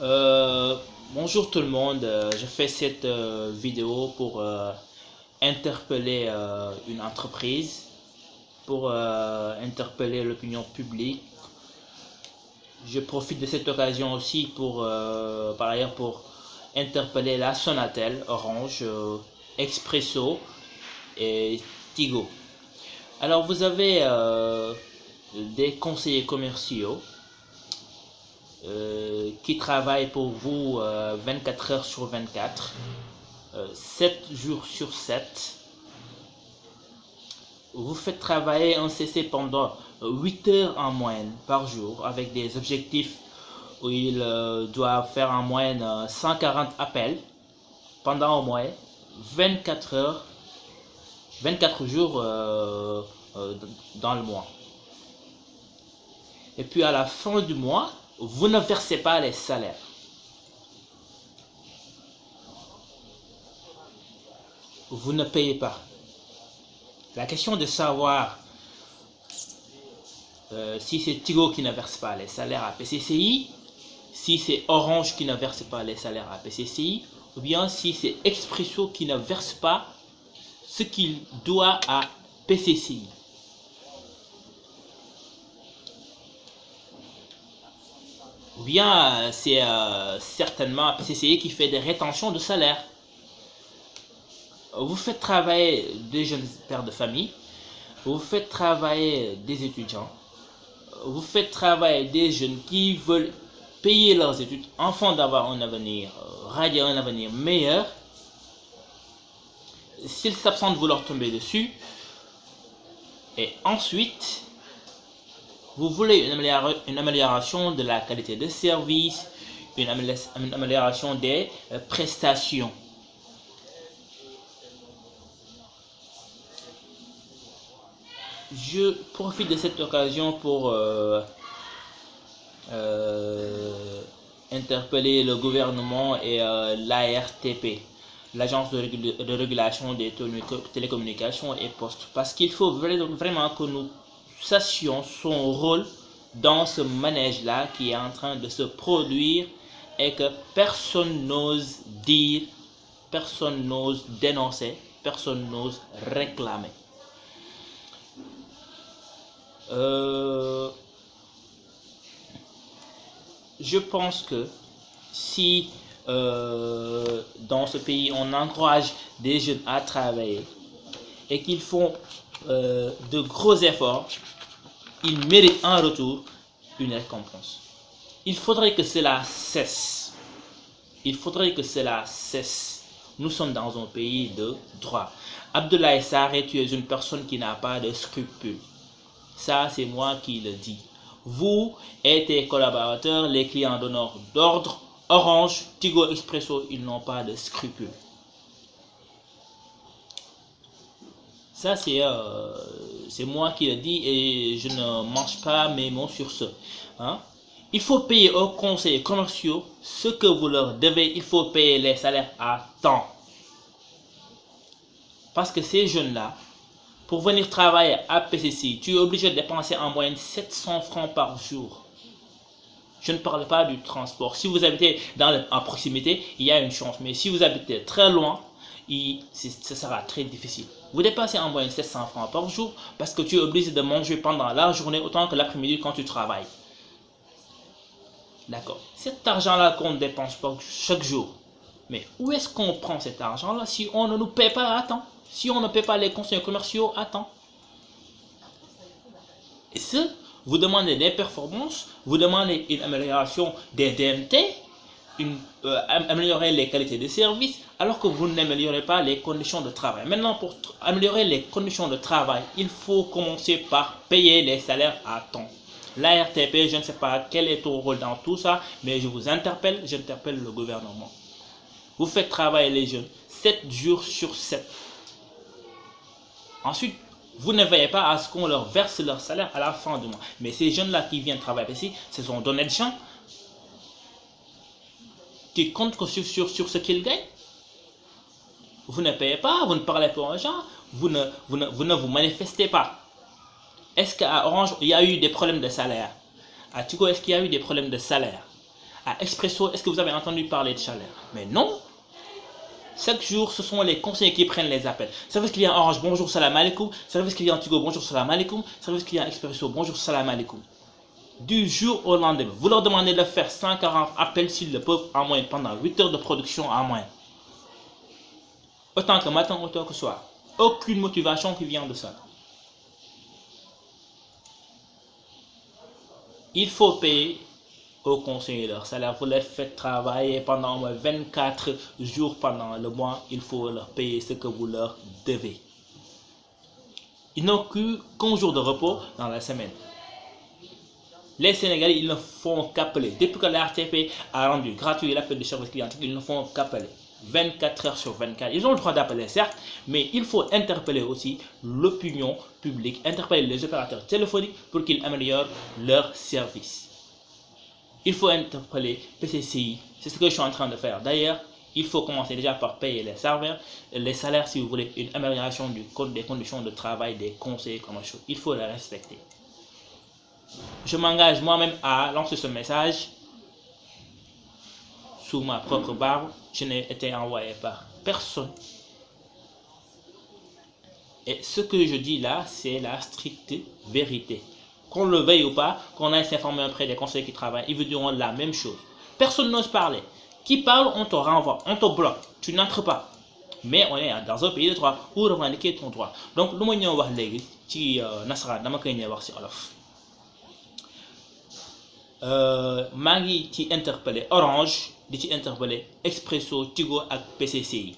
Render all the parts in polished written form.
Euh, Bonjour tout le monde. Je fais cette vidéo pour interpeller une entreprise, pour interpeller l'opinion publique. Je profite de cette occasion aussi pour, par ailleurs, pour interpeller la Sonatel, Orange, Expresso et Tigo. Alors vous avez des conseillers commerciaux qui travaillent pour vous 24 heures sur 24, 7 jours sur 7. Vous faites travailler un CC pendant 8 heures en moyenne par jour avec des objectifs où il doit faire en moyenne 140 appels pendant au moins 24 heures, 24 jours dans le mois. Et puis à la fin du mois, vous ne versez pas les salaires. Vous ne payez pas. La question de savoir si c'est Tigo qui ne verse pas les salaires à PCCI, si c'est Orange qui ne verse pas les salaires à PCCI, ou bien si c'est Expresso qui ne verse pas ce qu'il doit à PCCI. Ou bien c'est certainement PCCI qui fait des rétentions de salaire. Vous faites travailler des jeunes pères de famille, vous faites travailler des étudiants, vous faites travailler des jeunes qui veulent payer leurs études afin d'avoir un avenir radieux, un avenir meilleur. S'ils s'absentent, vous leur tombez dessus. Et ensuite, vous voulez une amélioration de la qualité de service, une amélioration des prestations. Je profite de cette occasion pour interpeller le gouvernement et l'ARTP, l'Agence de régulation des télécommunications et postes, parce qu'il faut vraiment que nous sachions son rôle dans ce manège-là qui est en train de se produire et que personne n'ose dire, personne n'ose dénoncer, personne n'ose réclamer. Je pense que si dans ce pays on encourage des jeunes à travailler et qu'ils font de gros efforts, ils méritent en retour une récompense. Il faudrait que cela cesse. Il faudrait que cela cesse. Nous sommes dans un pays de droit. Abdoulaye Sarré, tu es une personne qui n'a pas de scrupules. Ça, c'est moi qui le dis. Vous et tes collaborateurs, les clients d'ordre, Orange, Tigo, Expresso, ils n'ont pas de scrupules. Ça, c'est moi qui le dis et je ne mange pas mes mots sur ce. Hein? Il faut payer aux conseillers commerciaux ce que vous leur devez. Il faut payer les salaires à temps. Parce que ces jeunes-là, pour venir travailler à PCCI, tu es obligé de dépenser en moyenne 700 francs par jour. Je ne parle pas du transport. Si vous habitez en proximité, il y a une chance. Mais si vous habitez très loin, ce sera très difficile. Vous dépensez en moyenne 700 francs par jour parce que tu es obligé de manger pendant la journée autant que l'après-midi quand tu travailles. D'accord. Cet argent-là qu'on dépense chaque jour. Mais où est-ce qu'on prend cet argent-là si on ne nous paie pas à temps? Si on ne paie pas les conseillers commerciaux à temps? Et ce, vous demandez des performances, vous demandez une amélioration des DMT, améliorer les qualités de service, alors que vous n'améliorez pas les conditions de travail. Maintenant, pour améliorer les conditions de travail, il faut commencer par payer les salaires à temps. L'ARTP, je ne sais pas quel est ton rôle dans tout ça, mais je vous interpelle, j'interpelle le gouvernement. Vous faites travailler les jeunes 7 jours sur 7. Ensuite, vous ne veillez pas à ce qu'on leur verse leur salaire à la fin du mois. Mais ces jeunes-là qui viennent travailler ici, ce sont d'honnêtes gens qui comptent sur ce qu'ils gagnent. Vous ne payez pas, vous ne parlez pas aux gens, vous ne vous manifestez pas. Est-ce qu'à Orange, il y a eu des problèmes de salaire? À Tigo, est-ce qu'il y a eu des problèmes de salaire? à Expresso, est-ce que vous avez entendu parler de Chaleur? Mais non. Chaque jour, ce sont les conseillers qui prennent les appels. Service client Orange, bonjour, salam alaikum. Service client Tigo, bonjour, salam alaikum. Service client Expresso, bonjour, salam alaikum. Du jour au lendemain, vous leur demandez de faire 140 appels s'ils le peuvent en moyenne pendant 8 heures de production en moyenne. Autant que matin, autant que soir. Aucune motivation qui vient de ça. Il faut payer aux conseillers leur salaire. Vous les faites travailler pendant au moins 24 jours pendant le mois. Il faut leur payer ce que vous leur devez. Ils n'ont qu'un jour de repos dans la semaine. Les Sénégalais, ils ne font qu'appeler. Depuis que la RTP a rendu gratuit l'appel de service clientèle, ils ne font qu'appeler. 24 heures sur 24. Ils ont le droit d'appeler, certes, mais il faut interpeller aussi l'opinion publique, interpeller les opérateurs téléphoniques pour qu'ils améliorent leur service. Il faut interpeller PCCI. C'est ce que je suis en train de faire. D'ailleurs, il faut commencer déjà par payer les serveurs, les salaires si vous voulez une amélioration des conditions de travail des conseillers commerciaux. Il faut les respecter. Je m'engage moi-même à lancer ce message sous ma propre barbe. Je n'ai été envoyé par personne. Et ce que je dis là, c'est la stricte vérité. Qu'on le veuille ou pas, qu'on aille s'informer auprès des conseillers qui travaillent, ils vous diront la même chose. Personne n'ose parler. Qui parle, on te renvoie, on te bloque. Tu n'entres pas. Mais on est dans un pays de droit où revendiquer ton droit. Donc, lu ma ñëw wax léegi ci nasaraan dama koy ñëw wax ci olof. Maa ngi ci interpellé Orange di ci interpellé Expresso, Tigo ak PCCI.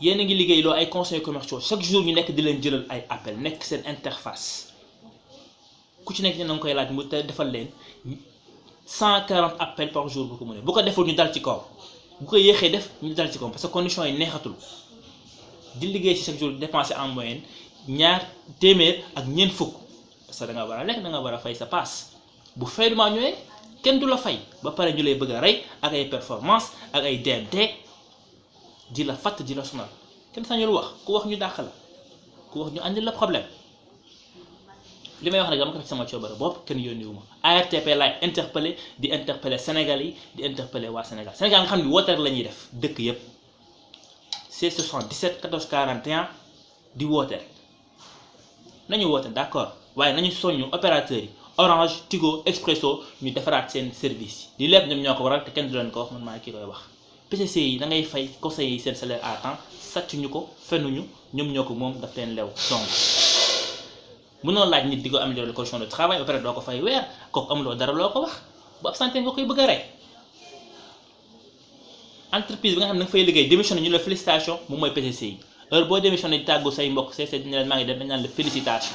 Yéen a ngi liggéey loo ay conseils commerciaux chaque jour ñu nekk di leen jëlal ay appel nekk seen interface ku ci nekk ñu ngi koy laaj mu te defal leen 140 appels par jour bu ko mënee bu ko deful ñu dal ci kaw bu ko yéexee def ñu dal ci kaw parce que conditions yi neexatul di liggéey ci chaque jour dépenser en moyenne ñaar téeméer ak ñeent fukk parce que da nga war a lekk da nga war a fay sa paas bu fay du ma ñëwee kenn du la fay ba pare ñu lay bëgg a rey ak ay performance ak ay DMT. di la fatt di la sonal kenn sañul wax ku wax ñu dàq la ku wax ñu andil la problème li may wax nag dama ko def sama coobare bopp kenn yónniwu ma ARTP laay interpellé di interpellé Sénégal yi di interpellé waa Sénégal Sénégal nga xam ne woote rek la ñuy def dëkk yépp c'est 77 14 41 di woote rek nañu woote d'accord waaye nañu soññu opérateurs yi Orange Tigo Expresso ñu defaraat seen service yi li lépp ñoom ñoo ko waral te kenn du leen ko wax man maa kii koy wax. PCC yi da ngay fay conseillers yi seen salaire à temps sàccuñu ko fenuñu ñoom ñoo ko moom daf leen lew donc mënoo laaj nit di ko améliorer les conditions de travail ba pare doo ko fay weer kooku amuloo dara loo ko wax bu absenté nga koy bëgg a rey entreprise bi nga xam ne nga fay liggéey démissionné ñu la félicitation moom mooy PCC yi heure boo démissionné di tàggu say mbokk c'est dina leen maa ngi dem dañ naan la félicitation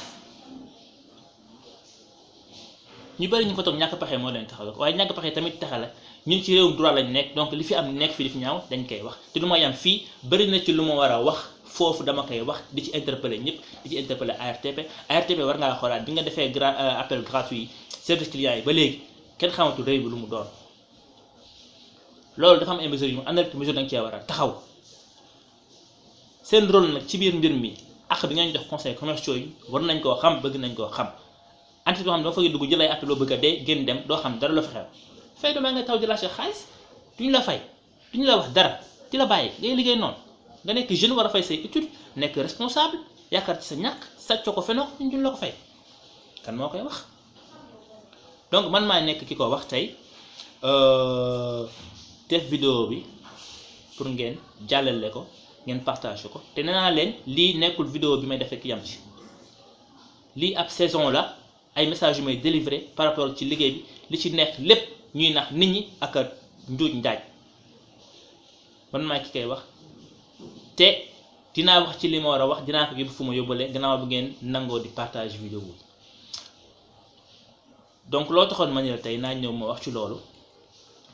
ñu bëri ñu fa toog ñàkk pexe moo leen taxaw waaye ñàkk pexe tamit taxa la ñun ci réewum droit lañ nekk donc li fi am nekk fii di fi ñaaw dañ koy wax te du ma yam fii bëri na ci lu ma war a wax foofu dama koy wax di ci interpeller ñëpp di ci interpeller ARTP war ngaa xoolaat bi nga defee appel gratuit service client yi ba léegi kenn xamatul réew bi lu mu doon loolu dafa am ay mesures yu mu àndal te mesure da nga cee war a taxaw seen rôle nag ci biir mbir mi ak bi ngeen jox conseil commerciaux yi war nañ koo xam bëgg nañ koo xam entreprise boo xam ne doo fa dugg jël ay appel loo bëgg a dee génn dem doo xam dara la fa xew fay dama nga taw di lâché xaalis duñu la fay duñu la wax dara di la bàyyi ngay liggéey noonu nga nekk jeune war a fay say étude nekk responsable yaakaar ci sa ñàkk sàccoo ko fenoo ñu duñ la ko fay kan moo koy wax donc man maa nekk ki ko wax tey def vidéo bi pour ngeen jàllale ko ngeen partage ko te nee naa leen lii nekkul vidéo bi may def rek yam ci lii ab saison la ay messages yu may délivrer par rapport ci liggéey bi li ci nekk lépp ñuy nax nit ñi ak a njuuj njaaj man maa ki koy wax te dinaa wax ci li ma war a wax dinaa ko yóbbu fu ma yóbbalee gannaaw bi ngeen nangoo di partage vidéo bi donc loo taxoon ma ne la tey naa ñëw ma wax ci loolu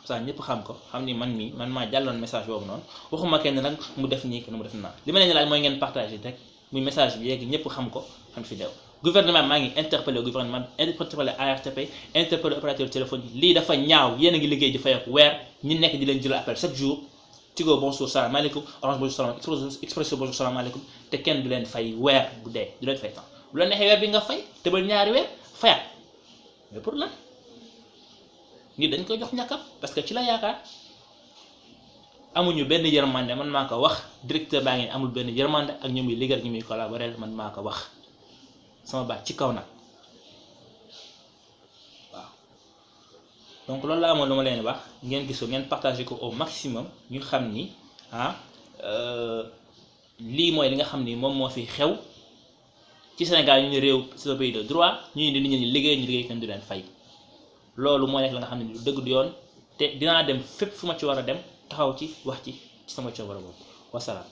saa ñëpp xam ko xam ni man maa jàlloon message boobu noonu waxuma kenn nag mu def nii kenn mu def naa li ma leen laaj mooy ngeen partage rek muy message bi yegg ñëpp xam ko xam fi dew gouvernement maa ngi interpellé gouvernement interpellé ARTP interpellé opérateur téléphone yi lii dafa ñaaw yéen a ngi liggéey di fay ak weer ñi nekk di leen jël appel chaque jour Tigo bonjour salaamaaleykum Orange bonjour salaam Expresso bonjour salaamaaleykum te kenn du leen fay weer bu dee du leen fay temps bu la neexee weer bi nga fay te ba ñaari weer fayaat mais pour lan nit dañ koy jox ñàkkam parce que ci la yaakaar. amuñu benn yërmande man maa ko wax directeur baa ngi amul benn yërmande ak ñu muy liggéey ak ñu muy collaborer man maa ko wax sama baat ci kaw nag waaw donc loolu la amoon lu ma leen wax ngeen gis ko ngeen partager ko au maximum ñu xam ni lii mooy li nga xam ni moom moo fi xew ci Sénégal ñu ne réew c'est un pays de droit ñu indi nit ñi liggéey ñu liggéey kenn du leen fay loolu moo nekk la nga xam ne du dëgg du yoon te dinaa dem fépp fu ma ci war a dem taxaw ci wax ci sama coobara boobu wasalaam